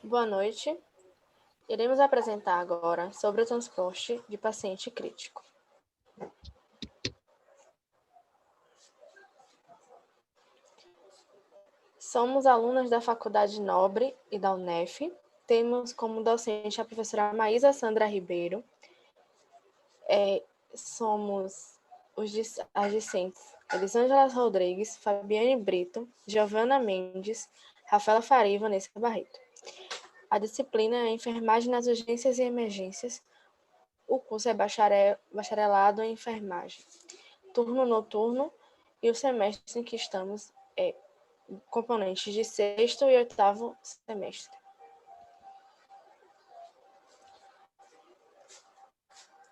Boa noite. Iremos apresentar agora sobre o transporte de paciente crítico. Somos alunas da Faculdade Nobre e da UNEF. Temos como docente a professora Maísa Sandra Ribeiro. Somos as discentes Elisângela Rodrigues, Fabiane Brito, Giovana Mendes, Rafaela Faria e Vanessa Barreto. A disciplina é Enfermagem nas Urgências e Emergências. O curso é bacharelado em enfermagem. Turno noturno, e o semestre em que estamos é componentes de sexto e oitavo semestre.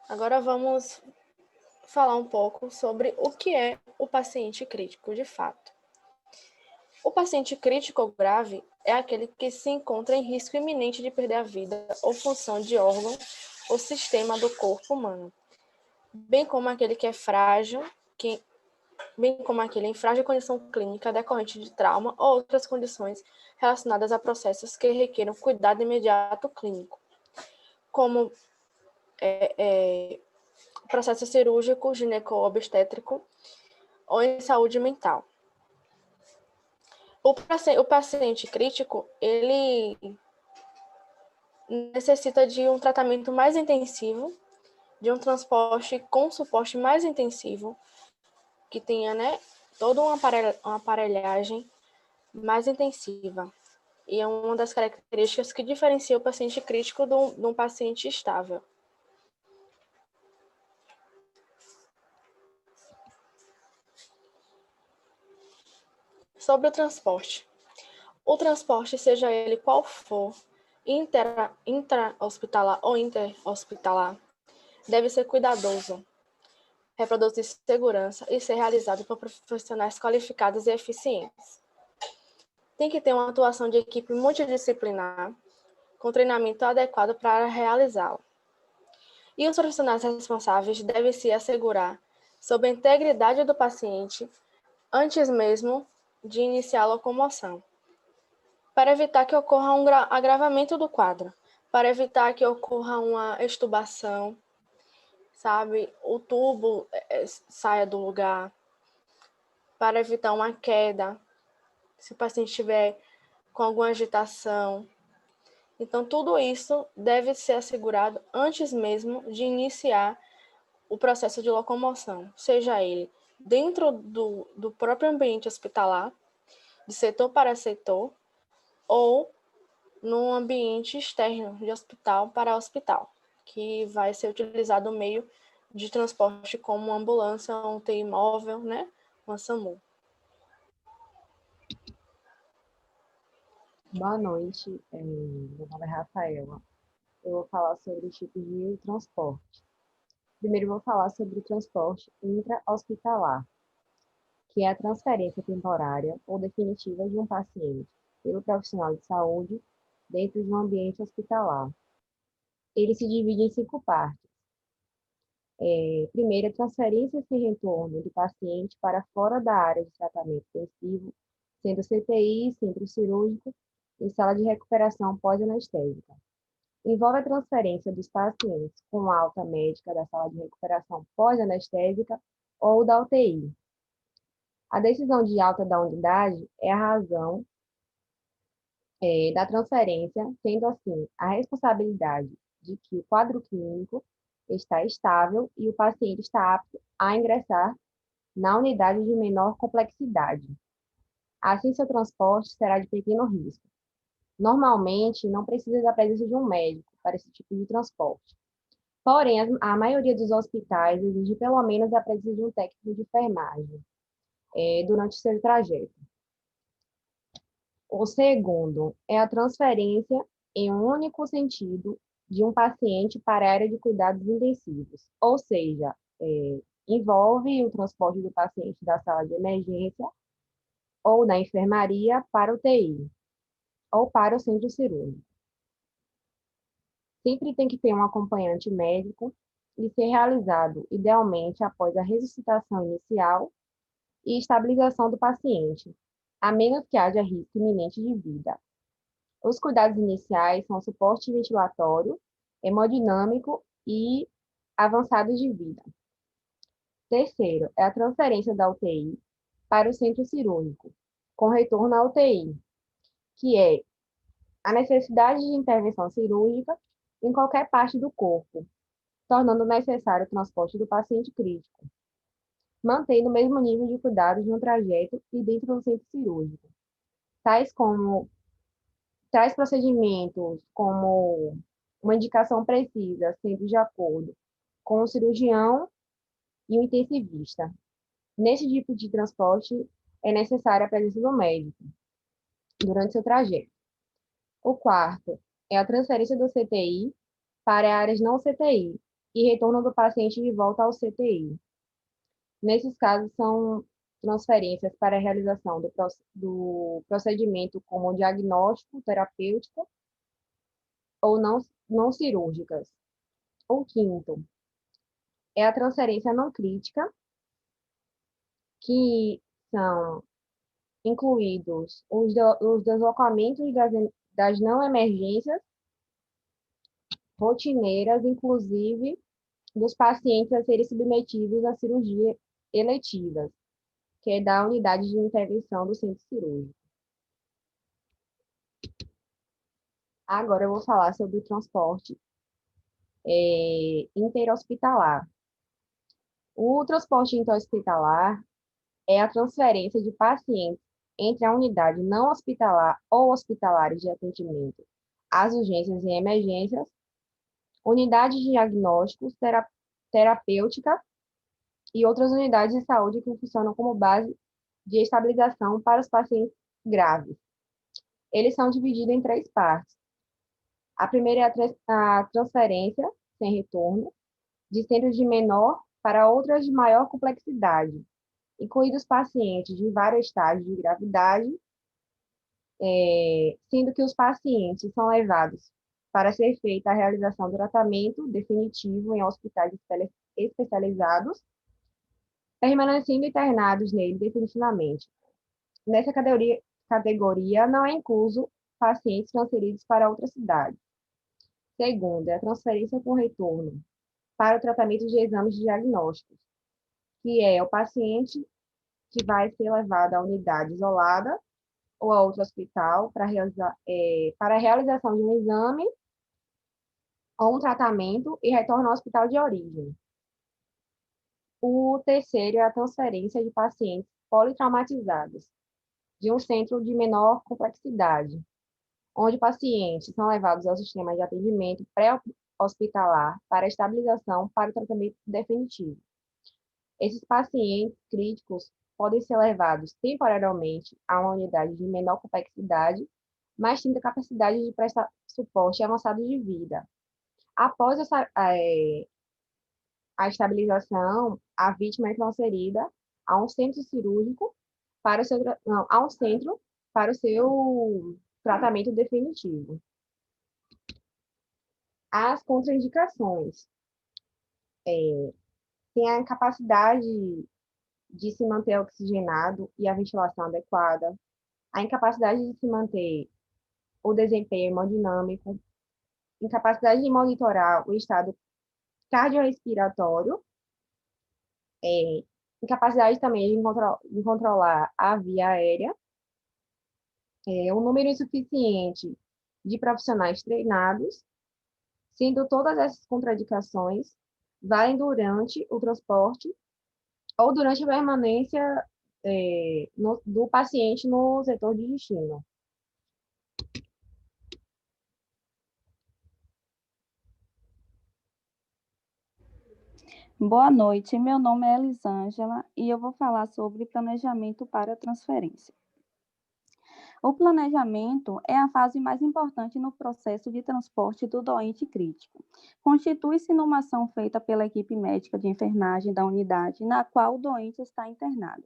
Agora vamos falar um pouco sobre o que é o paciente crítico de fato. O paciente crítico ou grave é aquele que se encontra em risco iminente de perder a vida ou função de órgão ou sistema do corpo humano, bem como aquele que é frágil, bem como aquele em frágil condição clínica decorrente de trauma ou outras condições relacionadas a processos que requeram cuidado imediato clínico, como processo cirúrgico, gineco-obstétrico ou em saúde mental. O paciente crítico, ele necessita de um tratamento mais intensivo, de um transporte com suporte mais intensivo, que tenha, toda uma aparelhagem mais intensiva. E é uma das características que diferencia o paciente crítico de um paciente estável. Sobre o transporte. O transporte, seja ele qual for, intra-hospitalar ou interhospitalar, deve ser cuidadoso, reproduzir segurança e ser realizado por profissionais qualificados e eficientes. Tem que ter uma atuação de equipe multidisciplinar, com treinamento adequado para realizá-lo. E os profissionais responsáveis devem se assegurar sobre a integridade do paciente antes mesmo de iniciar a locomoção, para evitar que ocorra um agravamento do quadro, para evitar que ocorra uma extubação, sabe, o tubo saia do lugar, para evitar uma queda, se o paciente estiver com alguma agitação. Então, tudo isso deve ser assegurado antes mesmo de iniciar o processo de locomoção, seja ele dentro do próprio ambiente hospitalar, de setor para setor, ou num ambiente externo, de hospital para hospital, que vai ser utilizado o meio de transporte como uma ambulância, um UTI móvel, uma SAMU. Boa noite, meu nome é Rafaela. Eu vou falar sobre os tipos de transporte. Primeiro, eu vou falar sobre o transporte intra-hospitalar, que é a transferência temporária ou definitiva de um paciente pelo profissional de saúde dentro de um ambiente hospitalar. Ele se divide em 5 partes. Primeiro, a transferência sem retorno do paciente para fora da área de tratamento intensivo, sendo CTI, centro cirúrgico e sala de recuperação pós-anestésica. Envolve a transferência dos pacientes com alta médica da sala de recuperação pós-anestésica ou da UTI. A decisão de alta da unidade é a razão da transferência, tendo assim a responsabilidade de que o quadro clínico está estável e o paciente está apto a ingressar na unidade de menor complexidade. Assim, seu transporte será de pequeno risco. Normalmente, não precisa da presença de um médico para esse tipo de transporte. Porém, a maioria dos hospitais exige pelo menos a presença de um técnico de enfermagem durante o seu trajeto. O segundo é a transferência em um único sentido de um paciente para a área de cuidados intensivos, ou seja, envolve o transporte do paciente da sala de emergência ou da enfermaria para o TI ou para o centro cirúrgico. Sempre tem que ter um acompanhante médico e ser realizado, idealmente, após a ressuscitação inicial e estabilização do paciente, a menos que haja risco iminente de vida. Os cuidados iniciais são suporte ventilatório, hemodinâmico e avançado de vida. Terceiro, é a transferência da UTI para o centro cirúrgico, com retorno à UTI, que é a necessidade de intervenção cirúrgica em qualquer parte do corpo, tornando necessário o transporte do paciente crítico, mantendo o mesmo nível de cuidado de um trajeto e dentro do centro cirúrgico, tais como traz procedimentos como uma indicação precisa, sempre de acordo com o cirurgião e o intensivista. Nesse tipo de transporte, é necessária a presença do médico durante seu trajeto. O quarto é a transferência do CTI para áreas não CTI e retorno do paciente de volta ao CTI. Nesses casos, são transferências para a realização do procedimento como diagnóstico, terapêutico ou não cirúrgicas. O quinto é a transferência não crítica, que são incluídos os deslocamentos das não emergências rotineiras, inclusive dos pacientes a serem submetidos a cirurgia eletivas, que é da unidade de intervenção do centro cirúrgico. Agora eu vou falar sobre o transporte interhospitalar. O transporte interhospitalar é a transferência de pacientes entre a unidade não hospitalar ou hospitalares de atendimento às urgências e emergências, unidades de diagnósticos, terapêutica e outras unidades de saúde que funcionam como base de estabilização para os pacientes graves. Eles são divididos em três partes. A primeira é a transferência sem retorno de centros de menor para outras de maior complexidade, incluídos pacientes de vários estágios de gravidade, sendo que os pacientes são levados para ser feita a realização do tratamento definitivo em hospitais especializados, permanecendo internados nele definitivamente. Nessa categoria não é incluso pacientes transferidos para outra cidade. Segunda, é a transferência com retorno para o tratamento de exames de diagnósticos, que é o paciente que vai ser levado à unidade isolada ou a outro hospital para a realização de um exame ou um tratamento e retorna ao hospital de origem. O terceiro é a transferência de pacientes politraumatizados de um centro de menor complexidade, onde pacientes são levados ao sistema de atendimento pré-hospitalar para estabilização para o tratamento definitivo. Esses pacientes críticos podem ser levados temporariamente a uma unidade de menor complexidade, mas tendo capacidade de prestar suporte avançado de vida. Após a estabilização, a vítima é transferida a um centro cirúrgico para o seu, não, a um centro para o seu tratamento definitivo. As contraindicações têm a incapacidade de se manter oxigenado e a ventilação adequada, a incapacidade de se manter o desempenho hemodinâmico, incapacidade de monitorar o estado cardiorrespiratório, incapacidade também de controlar a via aérea, um número insuficiente de profissionais treinados, sendo todas essas contraindicações valem durante o transporte ou durante a permanência do paciente no setor de destino. Boa noite, meu nome é Elisângela e eu vou falar sobre planejamento para transferência. O planejamento é a fase mais importante no processo de transporte do doente crítico. Constitui-se numa ação feita pela equipe médica de enfermagem da unidade na qual o doente está internado.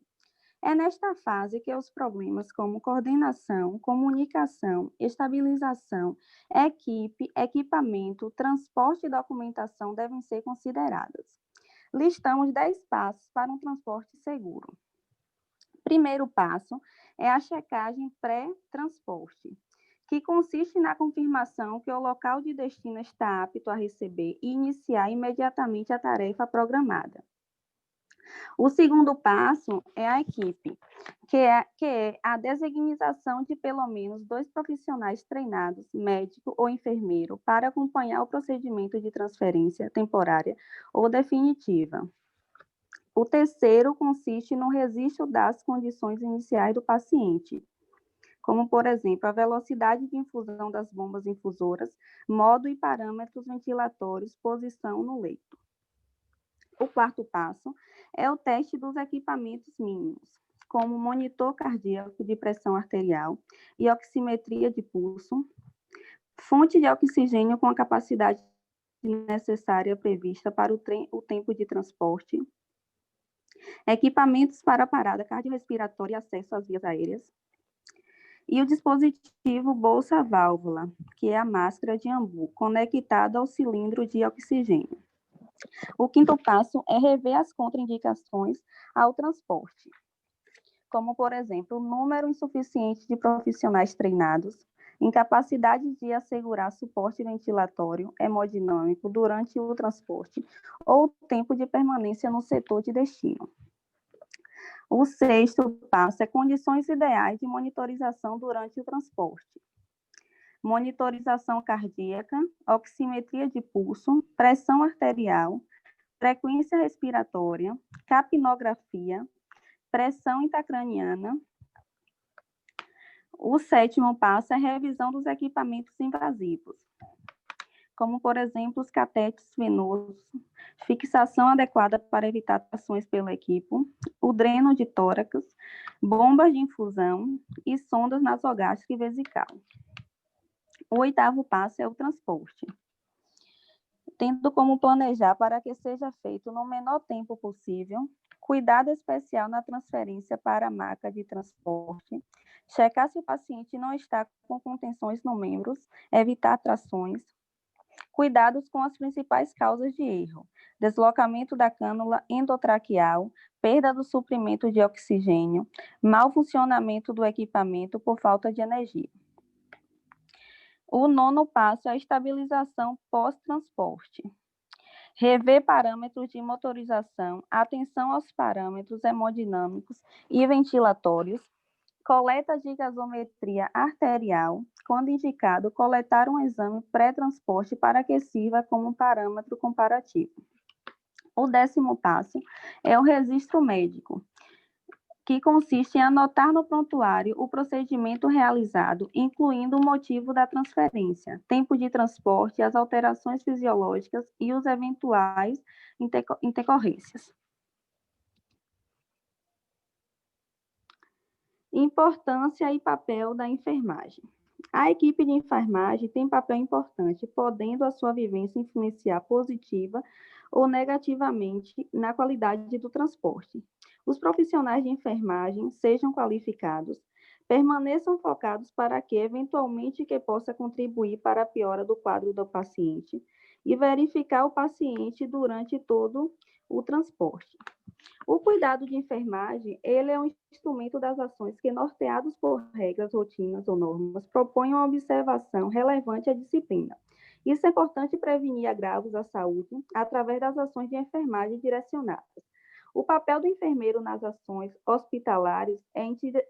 É nesta fase que os problemas como coordenação, comunicação, estabilização, equipe, equipamento, transporte e documentação devem ser considerados. Listamos 10 passos para um transporte seguro. Primeiro passo é a checagem pré-transporte, que consiste na confirmação que o local de destino está apto a receber e iniciar imediatamente a tarefa programada. O segundo passo é a equipe, que é a designação de pelo menos 2 profissionais treinados, médico ou enfermeiro, para acompanhar o procedimento de transferência temporária ou definitiva. O terceiro consiste no registro das condições iniciais do paciente, como, por exemplo, a velocidade de infusão das bombas infusoras, modo e parâmetros ventilatórios, posição no leito. O quarto passo é o teste dos equipamentos mínimos, como monitor cardíaco de pressão arterial e oximetria de pulso, fonte de oxigênio com a capacidade necessária prevista para o tempo de transporte, equipamentos para parada cardiorrespiratória e acesso às vias aéreas, e o dispositivo bolsa-válvula, que é a máscara de ambu, conectada ao cilindro de oxigênio. O quinto passo é rever as contraindicações ao transporte, como, por exemplo, o número insuficiente de profissionais treinados, incapacidade de assegurar suporte ventilatório hemodinâmico durante o transporte ou tempo de permanência no setor de destino. O sexto passo é condições ideais de monitorização durante o transporte. Monitorização cardíaca, oximetria de pulso, pressão arterial, frequência respiratória, capnografia, pressão intracraniana. O sétimo passo é a revisão dos equipamentos invasivos, como, por exemplo, os catéteres venosos, fixação adequada para evitar trações pelo equipo, o dreno de tórax, bombas de infusão e sondas nasogástrica e vesical. O oitavo passo é o transporte, tendo como planejar para que seja feito no menor tempo possível, cuidado especial na transferência para a maca de transporte, checar se o paciente não está com contenções no membros, evitar trações, cuidados com as principais causas de erro, deslocamento da cânula endotraqueal, perda do suprimento de oxigênio, mau funcionamento do equipamento por falta de energia. O nono passo é a estabilização pós-transporte. Rever parâmetros de motorização, atenção aos parâmetros hemodinâmicos e ventilatórios, coleta de gasometria arterial, quando indicado, coletar um exame pré-transporte para que sirva como parâmetro comparativo. O 10º passo é o registro médico, que consiste em anotar no prontuário o procedimento realizado, incluindo o motivo da transferência, tempo de transporte, as alterações fisiológicas e os eventuais intercorrências. Importância e papel da enfermagem. A equipe de enfermagem tem papel importante, podendo a sua vivência influenciar positiva ou negativamente na qualidade do transporte. Os profissionais de enfermagem sejam qualificados, permaneçam focados para que, eventualmente, que possa contribuir para a piora do quadro do paciente e verificar o paciente durante todo o transporte. O cuidado de enfermagem, ele é um instrumento das ações que, norteados por regras, rotinas ou normas, propõem uma observação relevante à disciplina. Isso é importante prevenir agravos à saúde através das ações de enfermagem direcionadas. O papel do enfermeiro nas ações hospitalares é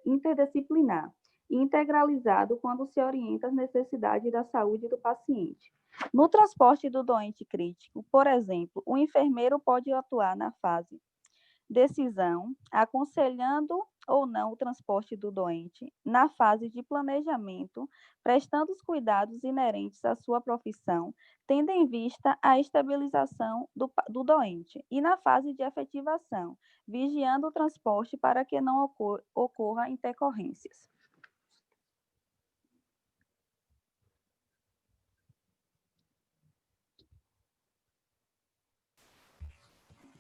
interdisciplinar e integralizado quando se orienta às necessidades da saúde do paciente. No transporte do doente crítico, por exemplo, o enfermeiro pode atuar na fase decisão, aconselhando ou não o transporte do doente, na fase de planejamento, prestando os cuidados inerentes à sua profissão, tendo em vista a estabilização do doente, e na fase de efetivação, vigiando o transporte para que não ocorra intercorrências.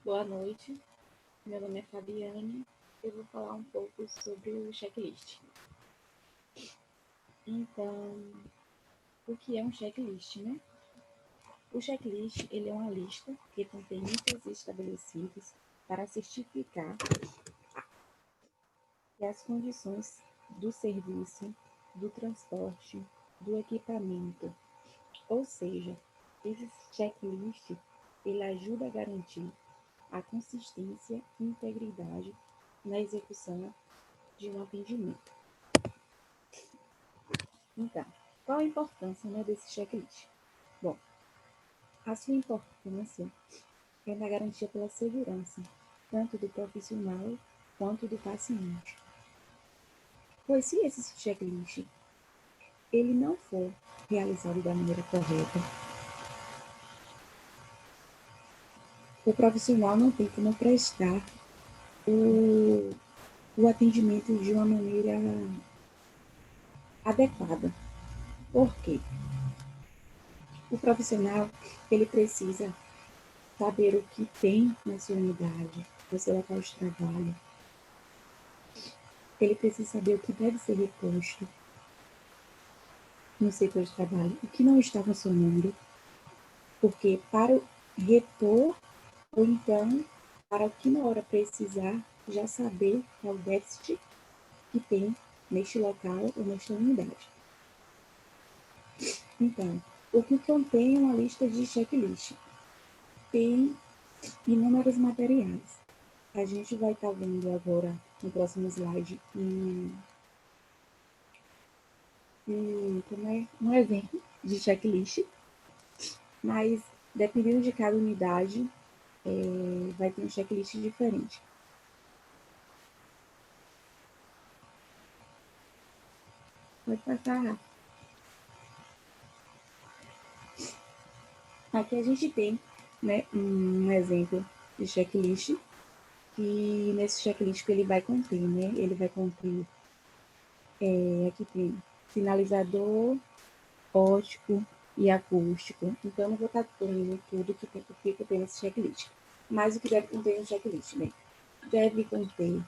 Boa noite. Meu nome é Fabiane. Eu vou falar um pouco sobre o checklist. Então, o que é um checklist, né? O checklist, ele é uma lista que contém itens estabelecidos para certificar que as condições do serviço, do transporte do equipamento. Ou seja, esse checklist ele ajuda a garantir a consistência e integridade na execução de um atendimento. Então, qual a importância, né, desse checklist? Bom, a sua importância é na garantia pela segurança, tanto do profissional quanto do paciente. Pois se esse checklist ele não for realizado da maneira correta, o profissional não tem como prestar o atendimento de uma maneira adequada. Por quê? O profissional ele precisa saber o que tem na sua unidade, no seu local de trabalho. Ele precisa saber o que deve ser reposto no setor de trabalho, o que não está funcionando, porque para repor, ou então, para o que na hora precisar, já saber qual o déficit que tem neste local ou nesta unidade. Então, o que contém uma lista de checklist? Tem inúmeros materiais. A gente vai estar vendo agora, no próximo slide, um exemplo de checklist, mas dependendo de cada unidade, vai ter um checklist diferente. Pode passar rápido. Aqui a gente tem, né, um exemplo de checklist, que nesse checklist ele vai conter, né? Ele vai conter, aqui tem sinalizador, óptico e acústico. Então, eu não vou estar lendo tudo que tem nesse checklist. Mas o que deve conter no checklist, né? Deve conter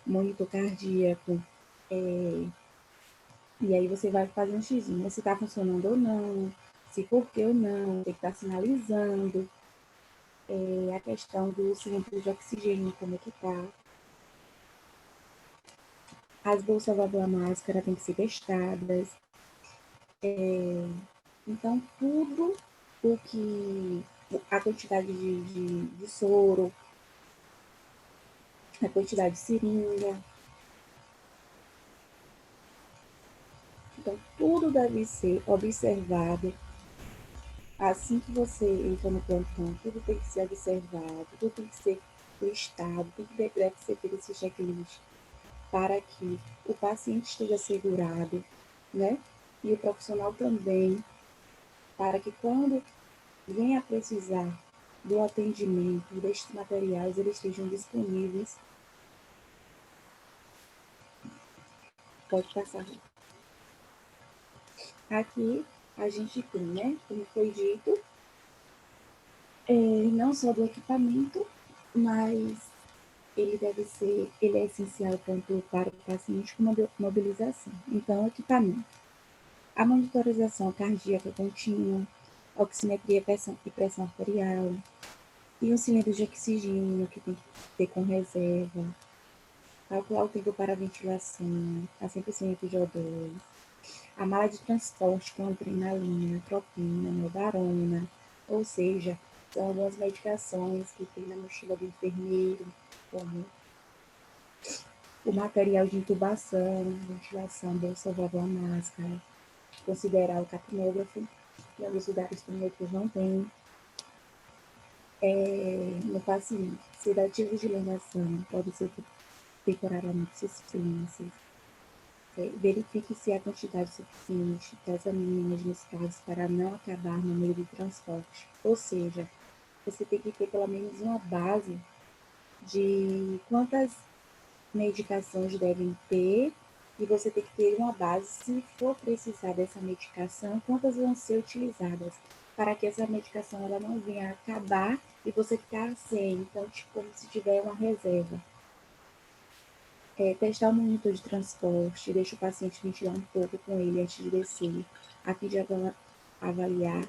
monitor cardíaco, e aí você vai fazer um xizinho, se está funcionando ou não, se por que ou não, tem que estar sinalizando, a questão do cilindro de oxigênio, como é que está. As bolsas válvula máscara tem que ser testadas. Então, tudo o que a quantidade de soro, a quantidade de seringa. Então, tudo deve ser observado. Assim que você entra no plantão, tudo tem que ser observado, tudo tem que ser listado, tudo deve ser feito esse checklist para que o paciente esteja assegurado, né? E o profissional também, para que quando venha a precisar do atendimento destes materiais, eles estejam disponíveis. Pode passar. Aqui a gente tem, né, como foi dito, não só do equipamento, mas ele é essencial tanto para o paciente como a mobilização. Então, equipamento. A monitorização cardíaca contínua, oximetria e pressão arterial, e um cilindro de oxigênio que tem que ter com reserva, calcular o tempo para a ventilação, a 100% de O2, a mala de transporte com adrenalina, tropina, meldarona, ou seja, são algumas medicações que tem na mochila do enfermeiro, como o material de intubação, ventilação, bolsa válvula máscara, considerar o capnógrafo, que alguns lugares primeiro não tem, no paciente. Sedativos de inervação podem ser temporariamente suspensos. Verifique se há quantidade suficiente das aminas nos casos para não acabar no meio de transporte. Ou seja, você tem que ter pelo menos uma base de quantas medicações devem ter, e você tem que ter uma base, se for precisar dessa medicação, quantas vão ser utilizadas, para que essa medicação ela não venha a acabar e você ficar sem. Então, tipo, como se tiver uma reserva. Testar o monitor de transporte, deixa o paciente ventilar um pouco com ele antes de descer, a fim de avaliar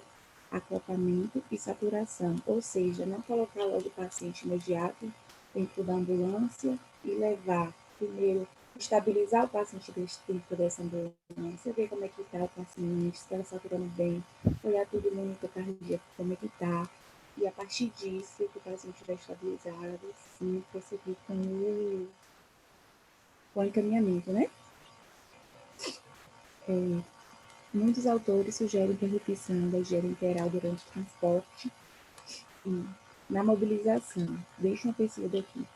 acoplamento e saturação, ou seja, não colocar logo o paciente imediato dentro da ambulância e levar primeiro estabilizar o paciente dentro dessa ambulância, ver como é que está o paciente, se ela está curando bem, olhar tudo no monitor cardíaco, como é que está, e a partir disso, que o paciente estiver estabilizado, sim, prosseguir com o encaminhamento, né? Muitos autores sugerem interrupção da higiene enteral durante o transporte e, na mobilização, deixa uma pessoa da equipe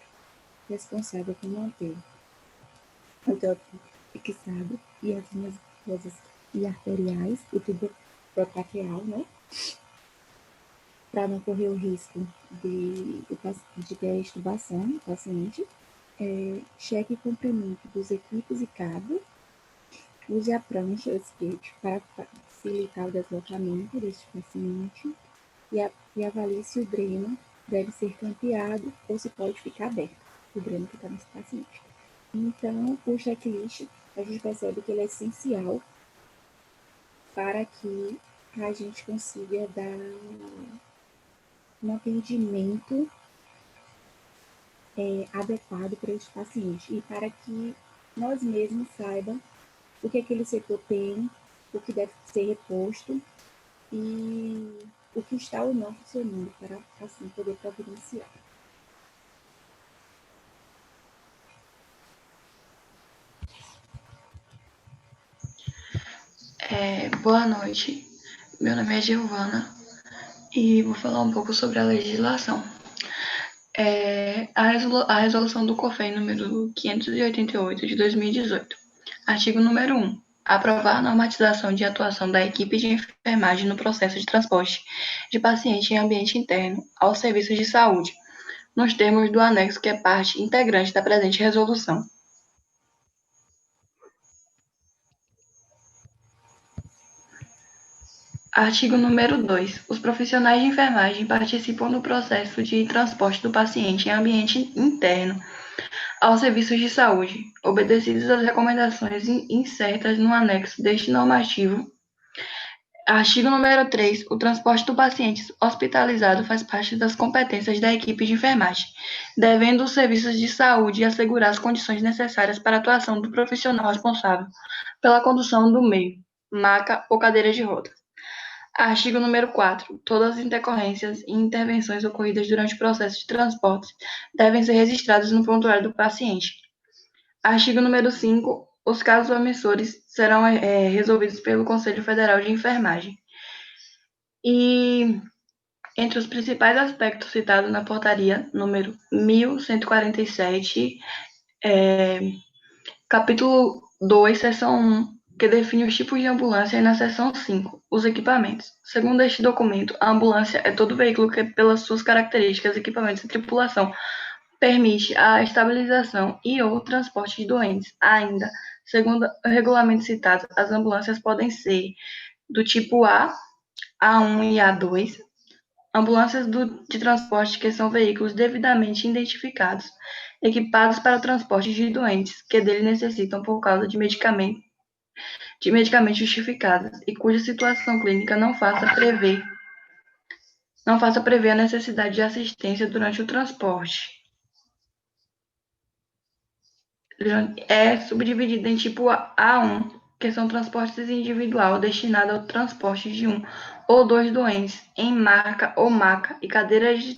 responsável por manter o toque fixado e as linhas vosas e arteriais, o tubo protraqueal, né? Para não correr o risco de ter extubação no paciente. Cheque o comprimento dos equipos e cabos. Use a prancha ou skate para facilitar o deslocamento deste paciente e avalie se o dreno deve ser campeado ou se pode ficar aberto, o dreno que está nesse paciente. Então, o checklist, a gente percebe que ele é essencial para que a gente consiga dar um atendimento adequado para esse paciente e para que nós mesmos saibamos o que aquele setor tem, o que deve ser reposto e o que está ou não funcionando para assim poder providenciar. Boa noite, meu nome é Giovana e vou falar um pouco sobre a legislação. A resolução do COFEN número 588 de 2018, artigo número 1, aprovar a normatização de atuação da equipe de enfermagem no processo de transporte de paciente em ambiente interno aos serviços de saúde, nos termos do anexo que é parte integrante da presente resolução. Artigo número 2. Os profissionais de enfermagem participam do processo de transporte do paciente em ambiente interno aos serviços de saúde, obedecidas as recomendações insertas no anexo deste normativo. Artigo número 3. O transporte do paciente hospitalizado faz parte das competências da equipe de enfermagem, devendo os serviços de saúde assegurar as condições necessárias para a atuação do profissional responsável pela condução do meio, maca ou cadeira de rodas. Artigo número 4. Todas as intercorrências e intervenções ocorridas durante o processo de transporte devem ser registradas no prontuário do paciente. Artigo número 5. Os casos omissores serão resolvidos pelo Conselho Federal de Enfermagem. E entre os principais aspectos citados na portaria número 1147, capítulo 2, seção 1, que define os tipos de ambulância, e na seção 5, os equipamentos. Segundo este documento, a ambulância é todo veículo que, pelas suas características, equipamentos e tripulação, permite a estabilização e ou transporte de doentes. Ainda, segundo o regulamento citado, as ambulâncias podem ser do tipo A, A1 e A2, ambulâncias de transporte que são veículos devidamente identificados, equipados para o transporte de doentes que dele necessitam por causa de medicamentos justificados e cuja situação clínica não faça prever a necessidade de assistência durante o transporte. É subdividida em tipo A1, que são transportes individual destinado ao transporte de um ou dois doentes em marca ou maca e cadeiras de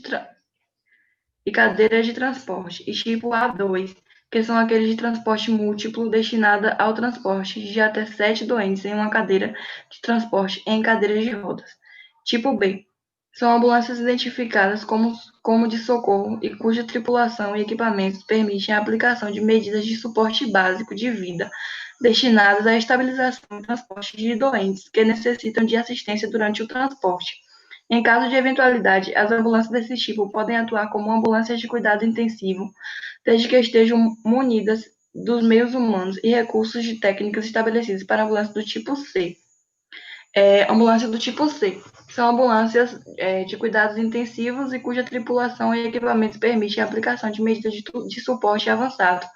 transporte, e tipo A2, que são aqueles de transporte múltiplo destinada ao transporte de até 7 doentes em uma cadeira de transporte em cadeiras de rodas. Tipo B, são ambulâncias identificadas como de socorro e cuja tripulação e equipamentos permitem a aplicação de medidas de suporte básico de vida destinadas à estabilização e transporte de doentes que necessitam de assistência durante o transporte. Em caso de eventualidade, as ambulâncias desse tipo podem atuar como ambulâncias de cuidado intensivo, desde que estejam munidas dos meios humanos e recursos de técnicas estabelecidos para ambulâncias do tipo C. Ambulância do tipo C. São ambulâncias de cuidados intensivos e cuja tripulação e equipamentos permitem a aplicação de medidas de suporte avançado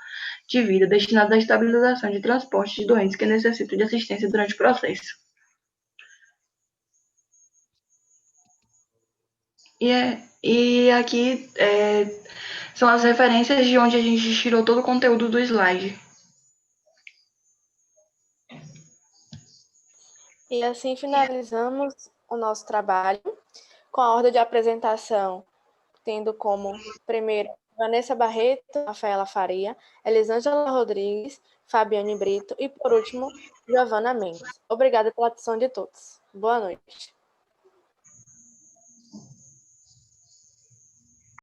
de vida destinadas à estabilização de transporte de doentes que necessitam de assistência durante o processo. E aqui são as referências de onde a gente tirou todo o conteúdo do slide. E assim finalizamos o nosso trabalho com a ordem de apresentação, tendo como primeiro Vanessa Barreto, Rafaela Faria, Elisângela Rodrigues, Fabiane Brito e, por último, Giovana Mendes. Obrigada pela atenção de todos. Boa noite.